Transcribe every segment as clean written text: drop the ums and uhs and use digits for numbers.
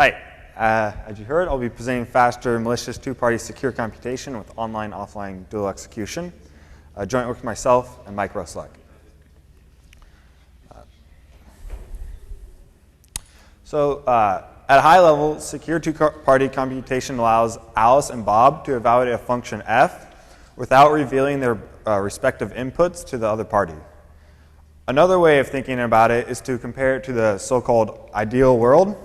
Hi, as you heard, I'll be presenting faster, malicious, two-party secure computation with online-offline dual execution, joint work with myself and Mike Rosulek. At a high level, secure two-party computation allows Alice and Bob to evaluate a function f without revealing their respective inputs to the other party. Another way of thinking about it is to compare it to the so-called ideal world,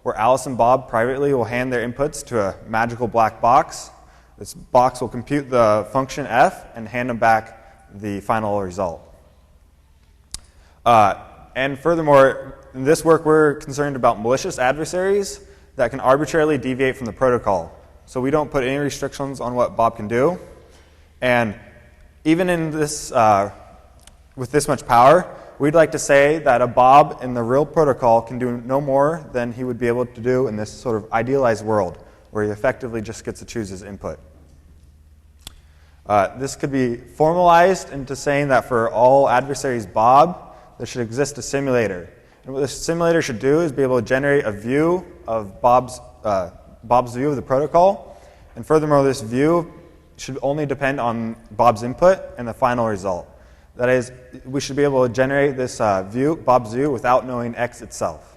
where Alice and Bob privately will hand their inputs to a magical black box. This box will compute the function f and hand them back the final result. And furthermore, in this work, we're concerned about malicious adversaries that can arbitrarily deviate from the protocol. So we don't put any restrictions on what Bob can do. And even in this, with this much power, we'd like to say that a Bob in the real protocol can do no more than he would be able to do in this sort of idealized world, where he effectively just gets to choose his input. This could be formalized into saying that for all adversaries Bob, there should exist a simulator. And what this simulator should do is be able to generate a view of Bob's view of the protocol. And furthermore, this view should only depend on Bob's input and the final result. That is, we should be able to generate this Bob's view, without knowing X itself.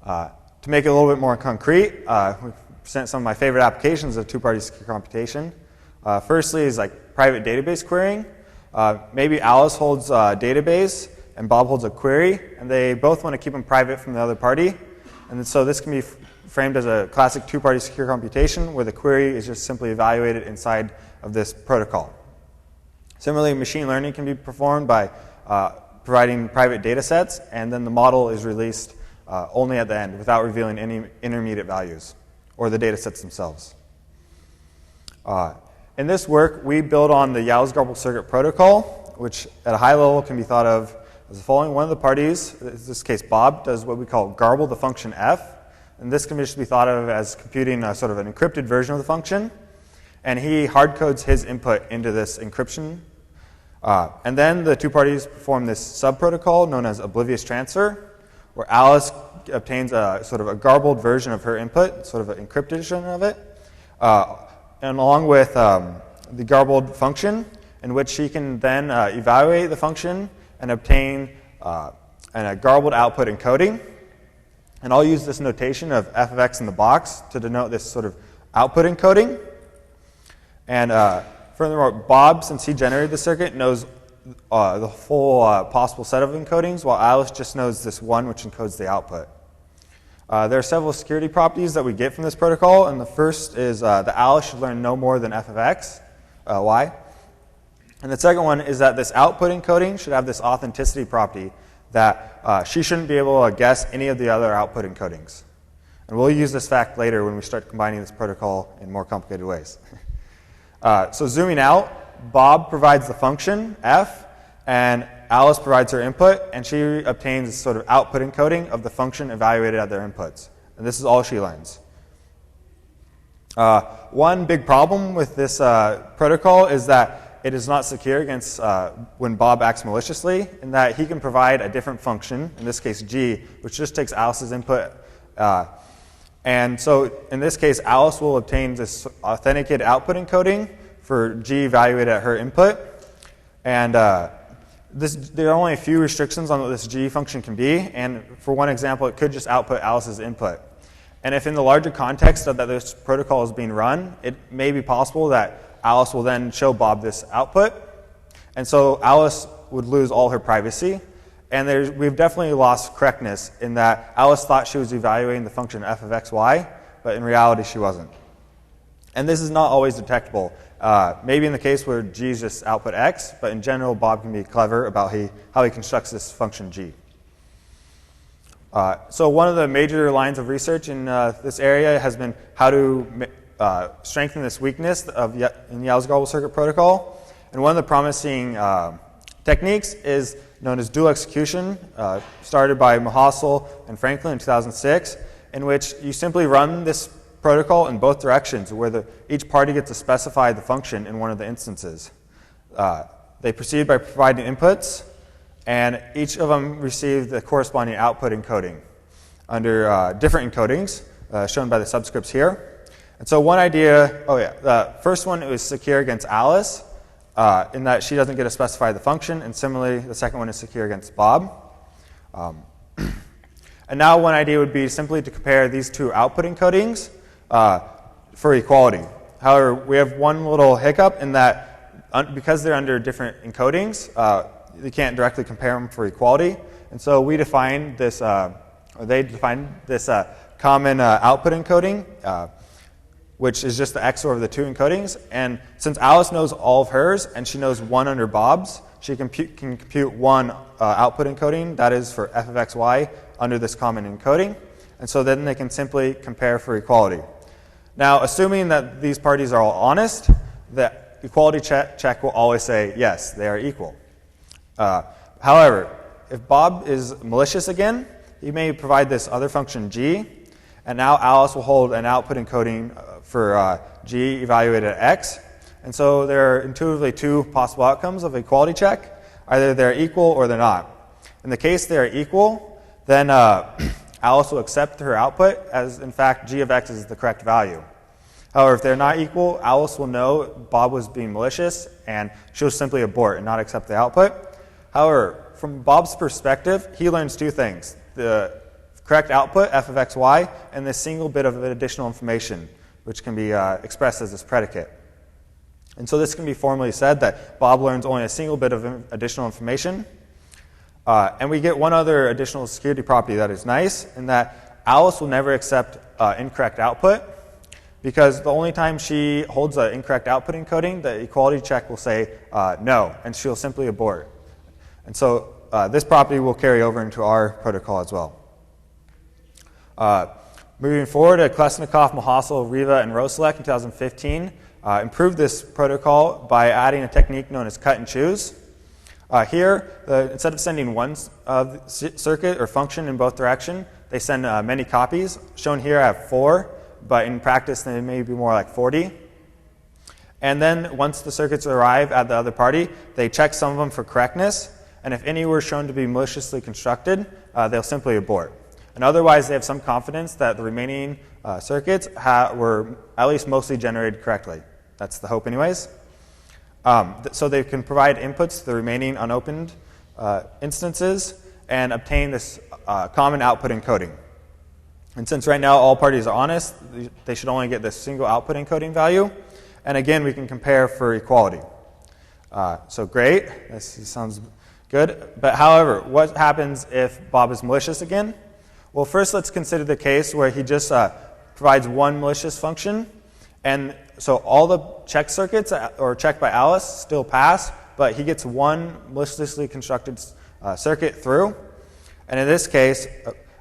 To make it a little bit more concrete, we present some of my favorite applications of two-party secure computation. Firstly is like private database querying. Maybe Alice holds a database and Bob holds a query, and they both want to keep them private from the other party. And so this can be framed as a classic two-party secure computation, where the query is just simply evaluated inside of this protocol. Similarly, machine learning can be performed by providing private data sets, and then the model is released only at the end without revealing any intermediate values or the data sets themselves. In this work, we build on the Yaos Garble circuit protocol, which at a high level can be thought of as the following. One of the parties, in this case Bob, does what we call garble the function f, and this can just be thought of as computing a sort of an encrypted version of the function. And he hard codes his input into this encryption. And then the two parties perform this sub-protocol known as oblivious transfer, where Alice obtains a sort of a garbled version of her input, sort of an encryption of it, and along with the garbled function, in which she can then evaluate the function and obtain a garbled output encoding. And I'll use this notation of f of x in the box to denote this sort of output encoding. And furthermore, Bob, since he generated the circuit, knows the full possible set of encodings, while Alice just knows this one, which encodes the output. There are several security properties that we get from this protocol, and the first is that Alice should learn no more than f of x, y. And the second one is that this output encoding should have this authenticity property that she shouldn't be able to guess any of the other output encodings. And we'll use this fact later when we start combining this protocol in more complicated ways. So zooming out, Bob provides the function f, and Alice provides her input, and she obtains this sort of output encoding of the function evaluated at their inputs. And this is all she learns. One big problem with this protocol is that it is not secure against when Bob acts maliciously, in that he can provide a different function, in this case g, which just takes Alice's input. And so in this case, Alice will obtain this authenticated output encoding for g evaluated at her input. And there are only a few restrictions on what this g function can be. And for one example, it could just output Alice's input. And if in the larger context of that this protocol is being run, it may be possible that Alice will then show Bob this output. And so Alice would lose all her privacy. And we've definitely lost correctness in that Alice thought she was evaluating the function f of x, y, but in reality she wasn't. And this is not always detectable. Maybe in the case where g is just output x, but in general Bob can be clever about how he constructs this function g. So one of the major lines of research in this area has been how to strengthen this weakness in the Yaos Garble circuit protocol. And one of the promising techniques is known as dual execution, started by Mahassel and Franklin in 2006, in which you simply run this protocol in both directions, where each party gets to specify the function in one of the instances. They proceed by providing inputs, and each of them receive the corresponding output encoding. under different encodings, shown by the subscripts here. And so one idea, the first one was secure against Alice, in that she doesn't get to specify the function, and similarly, the second one is secure against Bob. And now one idea would be simply to compare these two output encodings for equality. However, we have one little hiccup in that because they're under different encodings, you can't directly compare them for equality. And so we define this, or they define this common output encoding, which is just the XOR of the two encodings. And since Alice knows all of hers and she knows one under Bob's, she can compute one output encoding, that is for f of xy, under this common encoding. And so then they can simply compare for equality. Now, assuming that these parties are all honest, the equality check will always say, yes, they are equal. However, if Bob is malicious again, he may provide this other function g, and now Alice will hold an output encoding for g evaluated at x. And so there are intuitively two possible outcomes of equality check. Either they're equal or they're not. In the case they are equal, then Alice will accept her output as, in fact, g of x is the correct value. However, if they're not equal, Alice will know Bob was being malicious, and she'll simply abort and not accept the output. However, from Bob's perspective, he learns two things: the correct output, f of xy, and this single bit of additional information, which can be expressed as this predicate. And so this can be formally said that Bob learns only a single bit of additional information. And we get one other additional security property that is nice, in that Alice will never accept incorrect output, because the only time she holds an incorrect output encoding, the equality check will say no, and she'll simply abort. And so this property will carry over into our protocol as well. Moving forward, Kolesnikov, Mahasel, Riva, and Rosulek in 2015 improved this protocol by adding a technique known as cut and choose. Here, instead of sending one circuit or function in both directions, they send many copies. Shown here I have 4, but in practice they may be more like 40. And then once the circuits arrive at the other party, they check some of them for correctness. And if any were shown to be maliciously constructed, they'll simply abort. And otherwise, they have some confidence that the remaining circuits were at least mostly generated correctly. That's the hope anyways. So they can provide inputs to the remaining unopened instances and obtain this common output encoding. And since right now all parties are honest, they should only get this single output encoding value. And again, we can compare for equality. So great, this sounds good. But however, what happens if Bob is malicious again? Well, first let's consider the case where he just provides one malicious function. And so all the check circuits, or checked by Alice, still pass, but he gets one maliciously constructed circuit through. And in this case,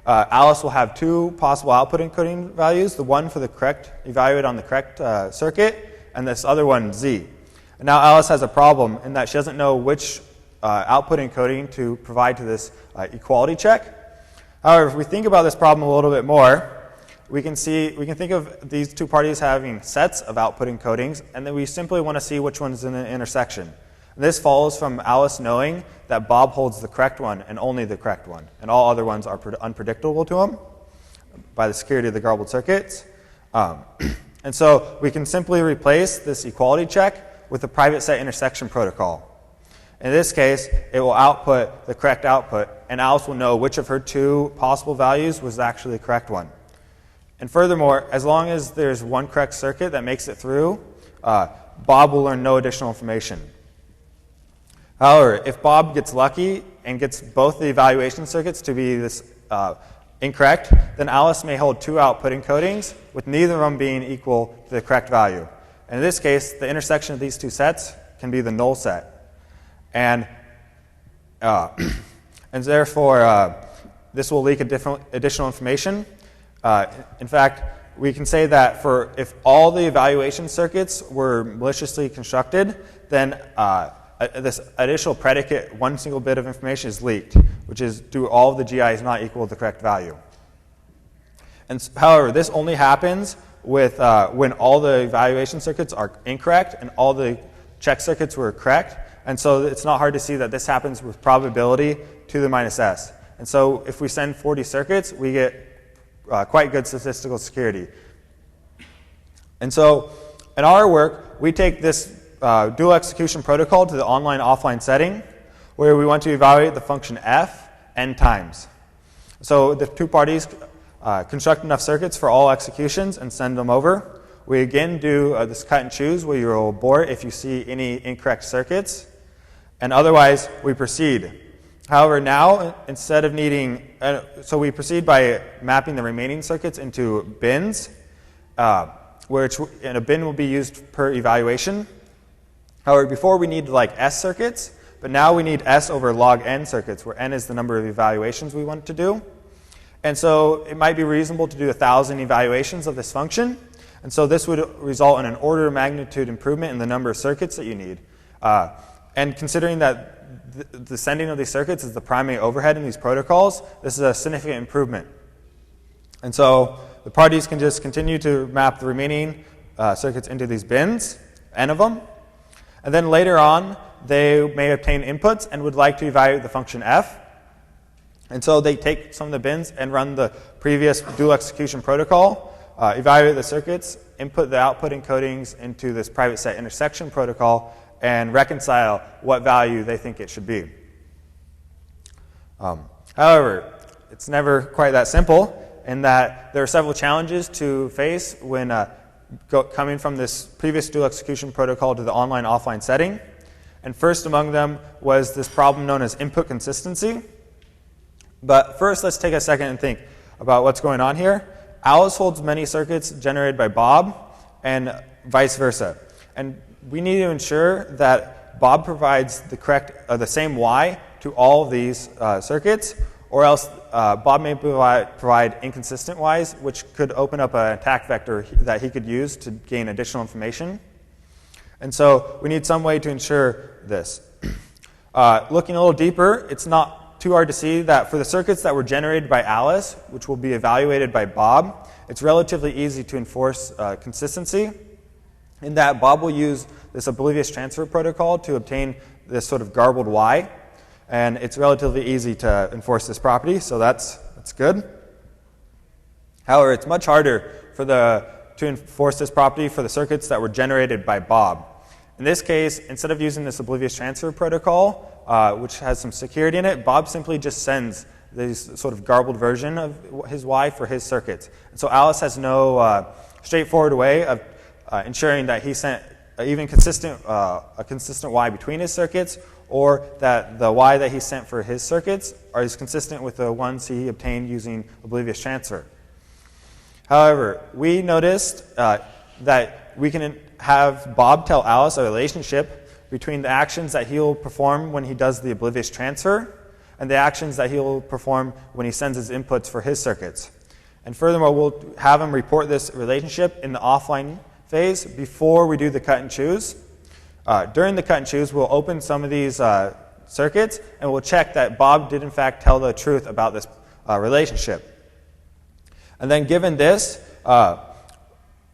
Alice will have two possible output encoding values, the one for the correct, evaluated on the correct circuit, and this other one, z. And now Alice has a problem in that she doesn't know which output encoding to provide to this equality check. However, if we think about this problem a little bit more, we can think of these two parties having sets of output encodings, and then we simply want to see which one's in the intersection. And this follows from Alice knowing that Bob holds the correct one and only the correct one, and all other ones are unpredictable to him by the security of the garbled circuits. And so we can simply replace this equality check with the private set intersection protocol. In this case, it will output the correct output, and Alice will know which of her two possible values was actually the correct one. And furthermore, as long as there's one correct circuit that makes it through, Bob will learn no additional information. However, if Bob gets lucky and gets both the evaluation circuits to be this incorrect, then Alice may hold two output encodings, with neither of them being equal to the correct value. And in this case, the intersection of these two sets can be the null set. And therefore, this will leak additional information. In fact, we can say that if all the evaluation circuits were maliciously constructed, then this additional predicate, one single bit of information, is leaked, which is do all of the GIs not equal the correct value. And however, this only happens with when all the evaluation circuits are incorrect and all the check circuits were correct. And so it's not hard to see that this happens with probability to the minus s. And so if we send 40 circuits, we get quite good statistical security. And so in our work, we take this dual execution protocol to the online-offline setting, where we want to evaluate the function f n times. So the two parties construct enough circuits for all executions and send them over. We again do this cut and choose, where you will abort if you see any incorrect circuits. And otherwise, we proceed. However, now, instead of needing, so we proceed by mapping the remaining circuits into bins, and a bin will be used per evaluation. However, before we needed like S circuits, but now we need S over log n circuits, where n is the number of evaluations we want to do. And so it might be reasonable to do 1,000 evaluations of this function. And so this would result in an order of magnitude improvement in the number of circuits that you need. And considering that the sending of these circuits is the primary overhead in these protocols, this is a significant improvement. And so the parties can just continue to map the remaining circuits into these bins, n of them. And then later on, they may obtain inputs and would like to evaluate the function f. And so they take some of the bins and run the previous dual execution protocol, evaluate the circuits, input the output encodings into this private set intersection protocol, and reconcile what value they think it should be. However, it's never quite that simple, in that there are several challenges to face when coming from this previous dual execution protocol to the online-offline setting. And first among them was this problem known as input consistency. But first, let's take a second and think about what's going on here. Alice holds many circuits generated by Bob, and vice versa. And we need to ensure that Bob provides the same Y to all of these circuits, or else Bob may provide inconsistent Ys, which could open up an attack vector that he could use to gain additional information. And so we need some way to ensure this. Looking a little deeper, it's not too hard to see that for the circuits that were generated by Alice, which will be evaluated by Bob, it's relatively easy to enforce consistency, in that Bob will use this oblivious transfer protocol to obtain this sort of garbled Y. And it's relatively easy to enforce this property, so that's good. However, it's much harder to enforce this property for the circuits that were generated by Bob. In this case, instead of using this oblivious transfer protocol, which has some security in it, Bob simply just sends this sort of garbled version of his Y for his circuits. And so Alice has no straightforward way of ensuring that he sent a consistent Y between his circuits, or that the Y that he sent for his circuits is consistent with the ones he obtained using oblivious transfer. However, we noticed that we can have Bob tell Alice a relationship between the actions that he'll perform when he does the oblivious transfer and the actions that he'll perform when he sends his inputs for his circuits. And furthermore, we'll have him report this relationship in the offline phase before we do the cut and choose. During the cut and choose, we'll open some of these circuits and we'll check that Bob did in fact tell the truth about this relationship. And then given this,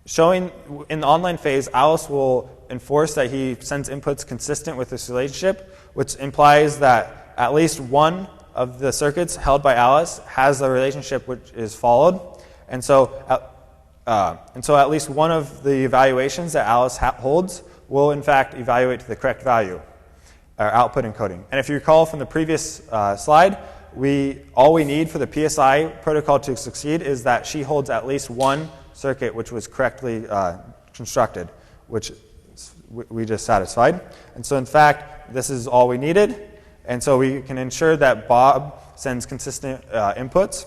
showing in the online phase, Alice will enforce that he sends inputs consistent with this relationship, which implies that at least one of the circuits held by Alice has a relationship which is followed. And so at least one of the evaluations that Alice holds will in fact evaluate to the correct value, or output encoding. And if you recall from the previous slide, all we need for the PSI protocol to succeed is that she holds at least one circuit which was correctly constructed, which we just satisfied. And so in fact, this is all we needed. And so we can ensure that Bob sends consistent inputs.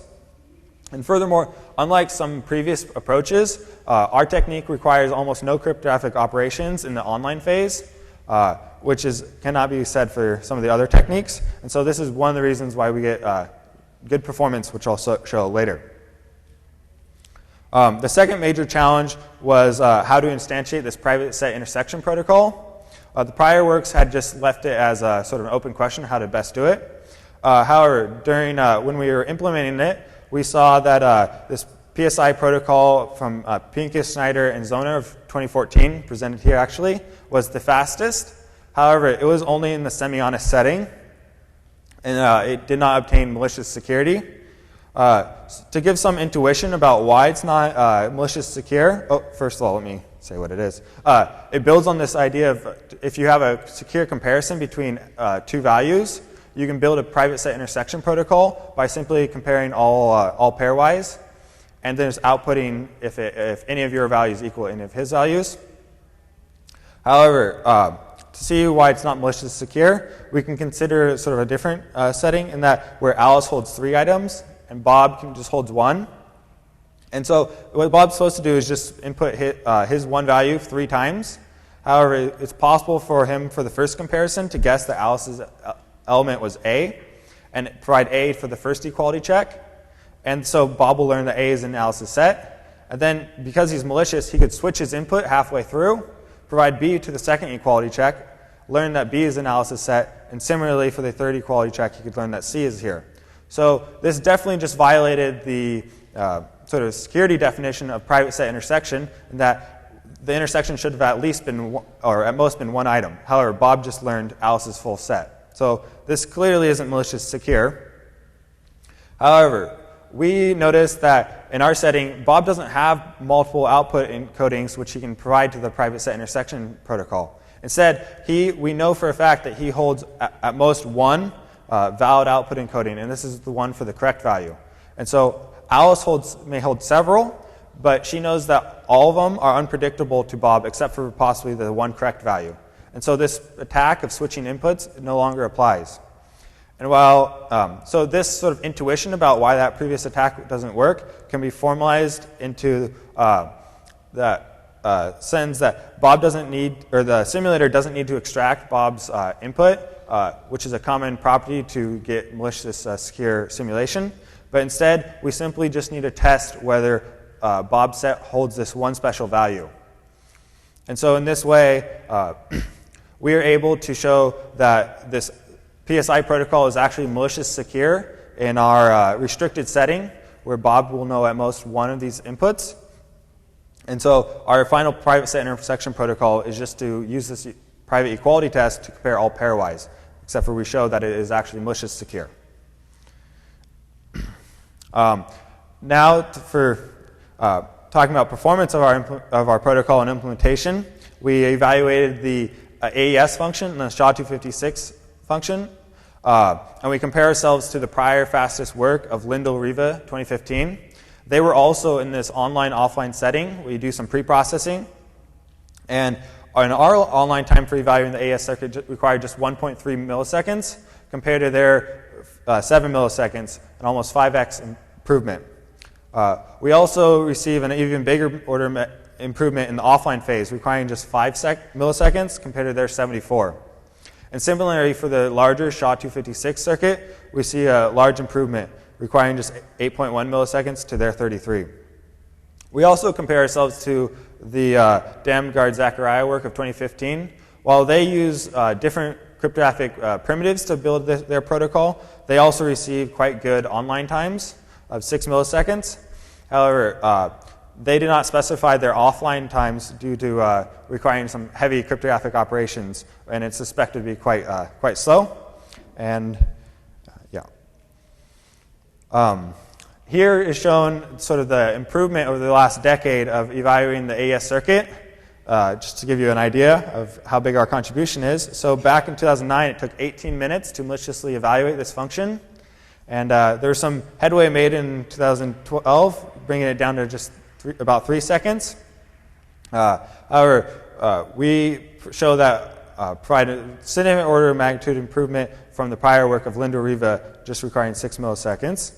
And furthermore, unlike some previous approaches, our technique requires almost no cryptographic operations in the online phase, which cannot be said for some of the other techniques. And so this is one of the reasons why we get good performance, which I'll show later. The second major challenge was how to instantiate this private set intersection protocol. The prior works had just left it as a sort of an open question how to best do it. However, when we were implementing it, we saw that this PSI protocol from Pincus, Schneider, and Zona of 2014, presented here actually, was the fastest. However, it was only in the semi-honest setting, and it did not obtain malicious security. To give some intuition about why it's not malicious secure, first of all, let me say what it is. It builds on this idea of if you have a secure comparison between two values, you can build a private set intersection protocol by simply comparing all pairwise, and then just outputting if any of your values equal any of his values. However, to see why it's not malicious secure, we can consider sort of a different setting in that where Alice holds 3 items and Bob just holds 1. And so what Bob's supposed to do is just input his 1 value 3 times. However, it's possible for him for the first comparison to guess that Alice's element was A and provide A for the first equality check. And so Bob will learn that A is in Alice's set. And then because he's malicious, he could switch his input halfway through, provide B to the second equality check, learn that B is in Alice's set, and similarly for the third equality check, he could learn that C is here. So this definitely just violated the sort of security definition of private set intersection, in that the intersection should have at least been, or at most been 1 item. However, Bob just learned Alice's full set. So this clearly isn't malicious secure. However, we noticed that in our setting, Bob doesn't have multiple output encodings which he can provide to the private set intersection protocol. Instead, we know for a fact that he holds at most 1 valid output encoding, and this is the one for the correct value. And so Alice may hold several, but she knows that all of them are unpredictable to Bob except for possibly the 1 correct value. And so this attack of switching inputs no longer applies. And while, so this sort of intuition about why that previous attack doesn't work can be formalized into that sentence that Bob doesn't need, or the simulator doesn't need to extract Bob's input, which is a common property to get malicious secure simulation. But instead, we simply just need to test whether Bob's set holds this 1 special value. And so in this way, we are able to show that this PSI protocol is actually malicious secure in our restricted setting, where Bob will know at most 1 of these inputs. And so our final private set intersection protocol is just to use this private equality test to compare all pairwise, except for we show that it is actually malicious secure. Now for talking about performance of our protocol and implementation, we evaluated the AES function and the SHA-256 function, and we compare ourselves to the prior fastest work of Rindal Riva 2015. They were also in this online-offline setting. We do some preprocessing, and in our online time for evaluating the AES circuit required just 1.3 milliseconds compared to their 7 milliseconds, and almost 5x improvement. We also receive an even bigger order improvement in the offline phase, requiring just 5 milliseconds compared to their 74. And similarly, for the larger SHA-256 circuit, we see a large improvement, requiring just 8.1 milliseconds to their 33. We also compare ourselves to the Damgard-Zachariah work of 2015. While they use different cryptographic primitives to build their protocol, they also receive quite good online times of 6 milliseconds. However, they did not specify their offline times due to requiring some heavy cryptographic operations, and it's suspected to be quite slow. And here is shown sort of the improvement over the last decade of evaluating the AES circuit, just to give you an idea of how big our contribution is. So back in 2009, it took 18 minutes to maliciously evaluate this function. And there was some headway made in 2012, bringing it down to just about 3 seconds. However, we show that provide a significant order of magnitude improvement from the prior work of Rindal Riva, just requiring 6 milliseconds.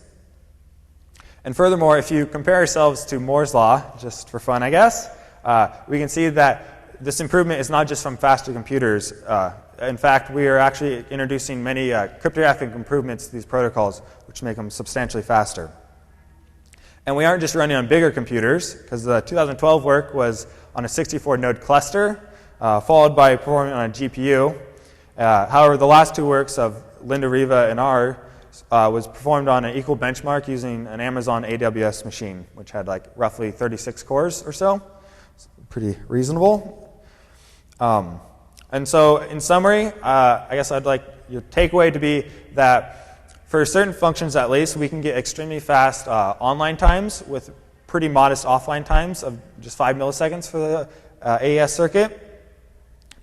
And furthermore, if you compare ourselves to Moore's Law, just for fun, I guess, we can see that this improvement is not just from faster computers. In fact, we are actually introducing many cryptographic improvements to these protocols, which make them substantially faster. And we aren't just running on bigger computers, because the 2012 work was on a 64-node cluster, followed by performing on a GPU. However, the last 2 works of Rindal Riva and R was performed on an equal benchmark using an Amazon AWS machine, which had like roughly 36 cores or so. It's pretty reasonable. And so in summary, I guess I'd like your takeaway to be that For certain functions at least, we can get extremely fast online times with pretty modest offline times of just 5 milliseconds for the AES circuit.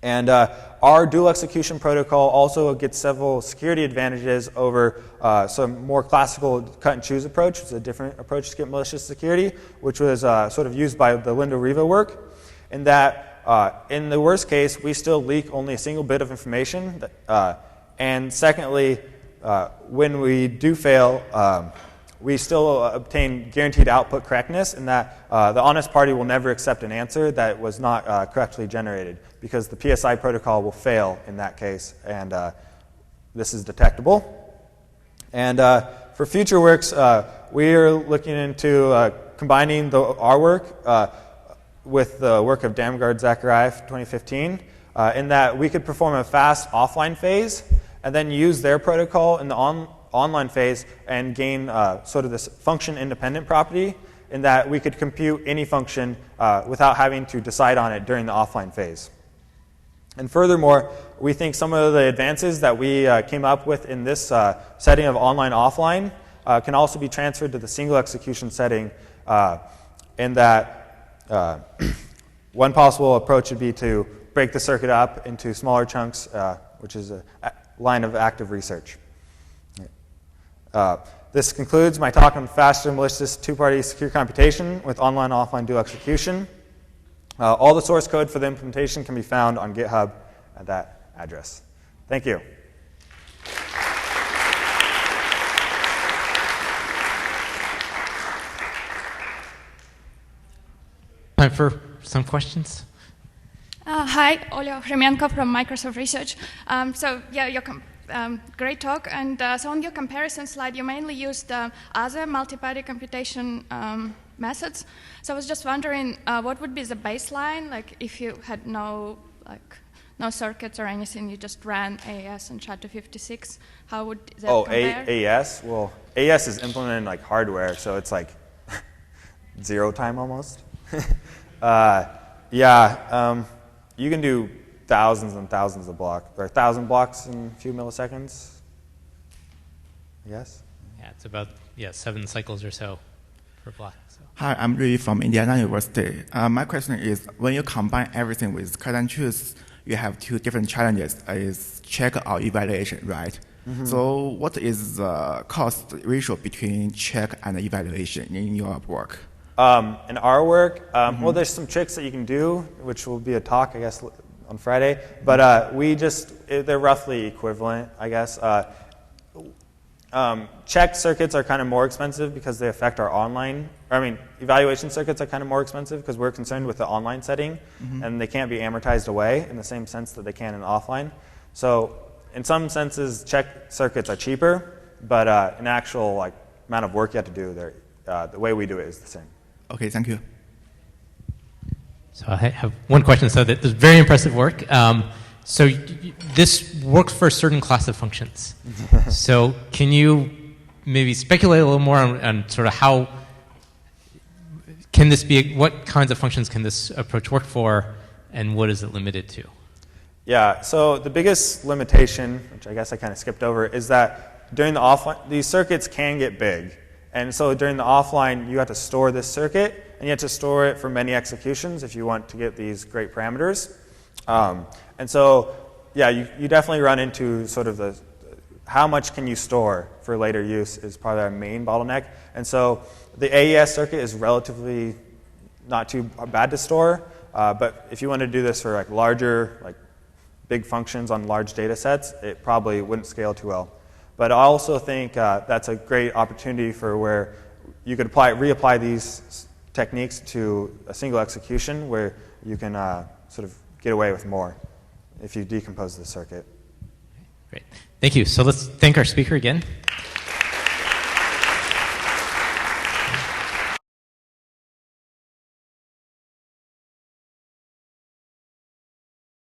And our dual execution protocol also gets several security advantages over some more classical cut and choose approach. It's a different approach to get malicious security, which was sort of used by the Linda Riva work, in that in the worst case, we still leak only a single bit of information. And secondly, when we do fail, we still obtain guaranteed output correctness, in that the honest party will never accept an answer that was not correctly generated, because the PSI protocol will fail in that case, and this is detectable. And for future works, we are looking into combining our work with the work of Damgard Zachariah 2015, in that we could perform a fast offline phase and then use their protocol in the online phase and gain sort of this function-independent property, in that we could compute any function without having to decide on it during the offline phase. And furthermore, we think some of the advances that we came up with in this setting of online-offline can also be transferred to the single execution setting, in that one possible approach would be to break the circuit up into smaller chunks, which is a line of active research. This concludes my talk on faster, malicious, two-party secure computation with online-offline dual execution. All the source code for the implementation can be found on GitHub at that address. Thank you. Time for some questions. Hi, Olya Khremenko from Microsoft Research. So yeah, great talk. And so on your comparison slide, you mainly used other multi-party computation methods. So I was just wondering, what would be the baseline? Like if you had no circuits or anything, you just ran AES and SHA-256, how would that compare? AES? Well, AES is implemented in like hardware, so it's like 0 time almost. You can do thousands and thousands of blocks, or 1,000 blocks in a few milliseconds, I guess. Yeah, it's about 7 cycles or so per block. So. Hi, I'm Rui from Indiana University. My question is, when you combine everything with cut and choose, you have 2 different challenges, is check or evaluation, right? Mm-hmm. So what is the cost ratio between check and evaluation in your work? In our work, well, there's some tricks that you can do, which will be a talk, I guess, on Friday. But they're roughly equivalent, I guess. Check circuits are kind of more expensive because they affect our evaluation circuits are kind of more expensive because we're concerned with the online setting, and they can't be amortized away in the same sense that they can in offline. So in some senses, check circuits are cheaper, but in actual amount of work you have to do, the way we do it is the same. Okay, thank you. So I have one question. So this is very impressive work. So this works for a certain class of functions. So can you maybe speculate a little more on sort of how can this be? What kinds of functions can this approach work for, and what is it limited to? Yeah. So the biggest limitation, which I guess I kind of skipped over, is that during the offline, these circuits can get big. And so during the offline, you have to store this circuit, and you have to store it for many executions if you want to get these great parameters. And so, yeah, you definitely run into sort of how much can you store for later use is probably our main bottleneck. And so the AES circuit is relatively not too bad to store, but if you want to do this for larger, big functions on large data sets, it probably wouldn't scale too well. But I also think that's a great opportunity for where you could reapply these techniques to a single execution where you can sort of get away with more if you decompose the circuit. Great. Thank you. So let's thank our speaker again.